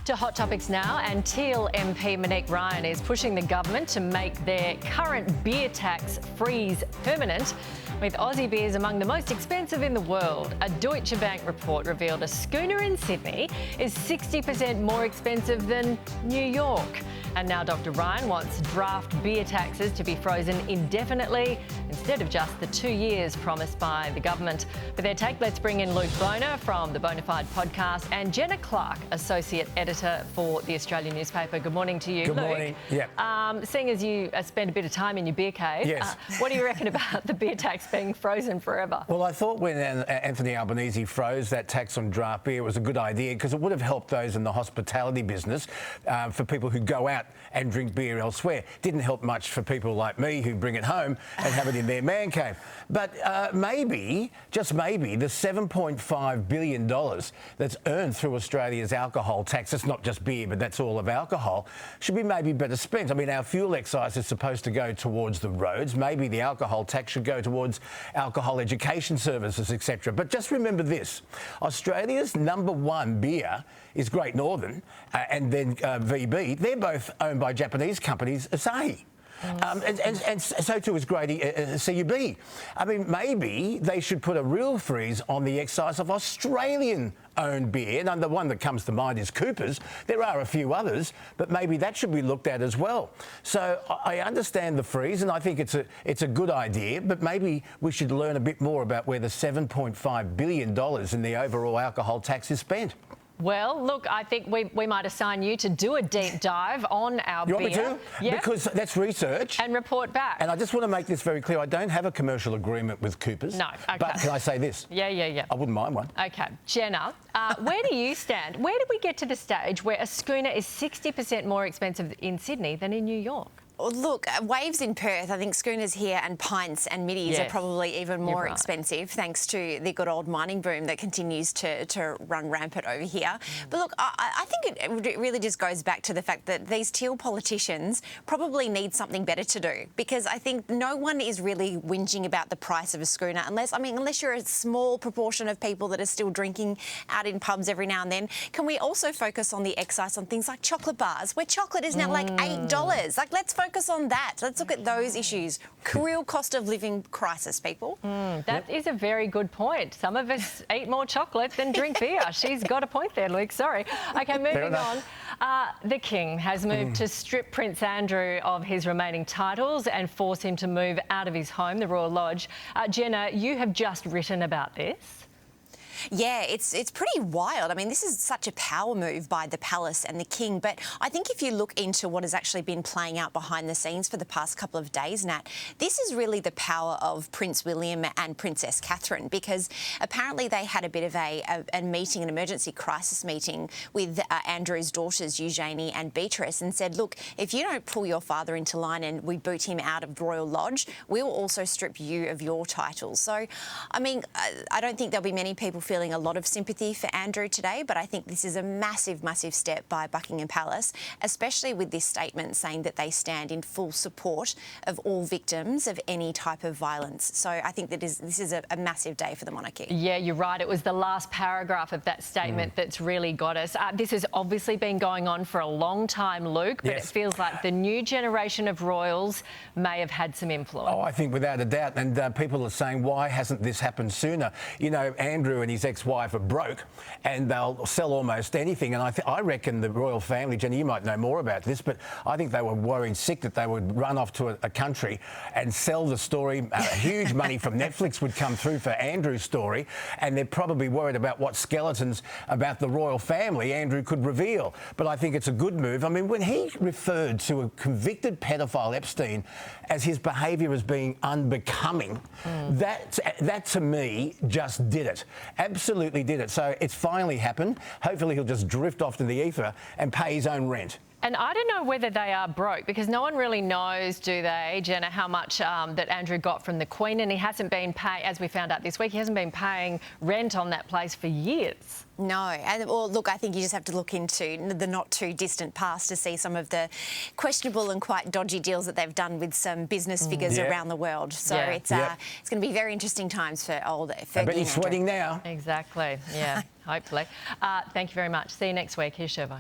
To Hot Topics now, and Teal MP Monique Ryan is pushing the government to make their current beer tax freeze permanent, with Aussie beers among the most expensive in the world. A Deutsche Bank report revealed a schooner in Sydney is 60% more expensive than New York. And now Dr Ryan wants draft beer taxes to be frozen indefinitely instead of just the 2 years promised by the government. For their take, let's bring in Luke Boner from the Bonafide podcast and Jenna Clark, Associate Editor for the Australian newspaper. Good morning to you, Good Luke. morning. Yeah. Seeing as you spend a bit of time in your beer cave, yes. What do you reckon about the beer tax being frozen forever? Well, I thought when Anthony Albanese froze that tax on draft beer was a good idea because it would have helped those in the hospitality business for people who go out and drink beer elsewhere. Didn't help much for people like me who bring it home and have it in their man cave. But maybe, just maybe, the $7.5 billion that's earned through Australia's alcohol tax, it's not just beer, but that's all of alcohol, should be maybe better spent. I mean, our fuel excise is supposed to go towards the roads. Maybe the alcohol tax should go towards alcohol education services, etc. But just remember this, Australia's #1 beer is Great Northern and then VB. They're both owned by Japanese companies, Asahi. And so too is Grady CUB. I mean, maybe they should put a real freeze on the excise of Australian-owned beer. And the one that comes to mind is Cooper's. There are a few others, but maybe that should be looked at as well. So I understand the freeze, and I think it's a good idea, but maybe we should learn a bit more about where the $7.5 billion in the overall alcohol tax is spent. Well, look, I think we might assign you to do a deep dive on our beer. You want me to? Yep. Because that's research. And report back. And I just want to make this very clear. I don't have a commercial agreement with Coopers. No, okay. But can I say this? Yeah. I wouldn't mind one. Okay. Jenna, where do you stand? Where did we get to the stage where a schooner is 60% more expensive in Sydney than in New York? Well, look, waves in Perth, I think schooners here and pints and middies are probably even more expensive thanks to the good old mining boom that continues to run rampant over here. But look, I think it really just goes back to the fact that these Teal politicians probably need something better to do, because I think no one is really whinging about the price of a schooner unless you're a small proportion of people that are still drinking out in pubs every now and then. Can we also focus on the excise on things like chocolate bars, where chocolate is now like $8? Like, let's focus on that. Let's look at those issues. Real cost of living crisis, people. That is a very good point. Some of us eat more chocolate than drink beer. She's got a point there, Luke. Sorry. Okay, moving on. The King has moved to strip Prince Andrew of his remaining titles and force him to move out of his home, the Royal Lodge. Jenna, you have just written about this. Yeah, it's pretty wild. I mean, this is such a power move by the palace and the king. But I think if you look into what has actually been playing out behind the scenes for the past couple of days, Nat, this is really the power of Prince William and Princess Catherine, because apparently they had a bit of a meeting, an emergency crisis meeting with Andrew's daughters, Eugenie and Beatrice, and said, look, if you don't pull your father into line and we boot him out of the Royal Lodge, we will also strip you of your titles. So, I mean, I don't think there'll be many people feeling a lot of sympathy for Andrew today, but I think this is a massive, massive step by Buckingham Palace, especially with this statement saying that they stand in full support of all victims of any type of violence. So I think that this is a massive day for the monarchy. Yeah, you're right. It was the last paragraph of that statement that's really got us. This has obviously been going on for a long time, Luke, but it feels like the new generation of royals may have had some influence. Oh, I think without a doubt. And people are saying, why hasn't this happened sooner? You know, Andrew and his ex-wife are broke and they'll sell almost anything. And I reckon the royal family, Jenny, you might know more about this, but I think they were worried sick that they would run off to a country and sell the story. Huge money from Netflix would come through for Andrew's story, and they're probably worried about what skeletons about the royal family Andrew could reveal. But I think it's a good move. I mean, when he referred to a convicted pedophile, Epstein, as his behaviour as being unbecoming, that to me just did it. Absolutely did it. So it's finally happened. Hopefully he'll just drift off to the ether and pay his own rent. And I don't know whether they are broke, because no one really knows, do they, Jenna, how much that Andrew got from the Queen, and he hasn't been paying, as we found out this week, he hasn't been paying rent on that place for years. No, and well, look, I think you just have to look into the not too distant past to see some of the questionable and quite dodgy deals that they've done with some business figures around the world. So it's going to be very interesting times for old Fergie. I bet he's sweating now. Exactly. Yeah, hopefully. Thank you very much. See you next week. Here's Shervo.